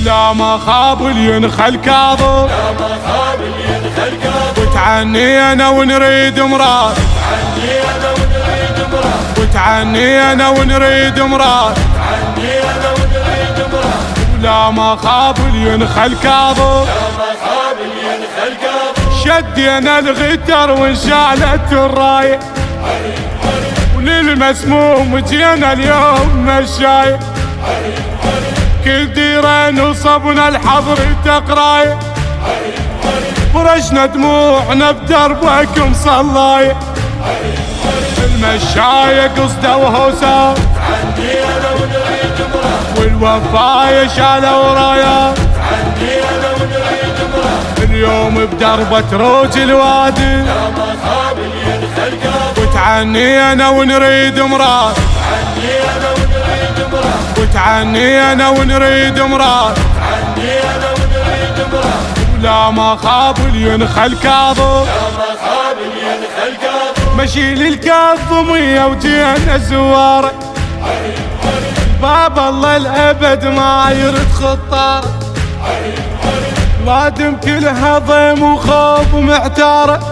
لا ما خاب ينخل كاظم، وتعنينا ونريد مراد، وتعنينا ونريد مراد، لا ما خاب ينخل كاظم، شدينا الغتر وانشالت الراية، وللمسموم جينا اليوم مشاية، كل ديرة نصبنا الحضر تقراية، فرشنا دموعنا بدربكم صلاية، المشاية قصده وهوسا، والوفاية شالوا رايات، اليوم بدربة روج الوادي، وتعنينا ونريد مراد، وتعنينا ونريد مراد، لا ما خاب ينخل كاظم، مشي للكاظمية وجينا زواره، باب الله الابد ما يرد خطاره، وادم كلها ضيم وخوف ومعتاره،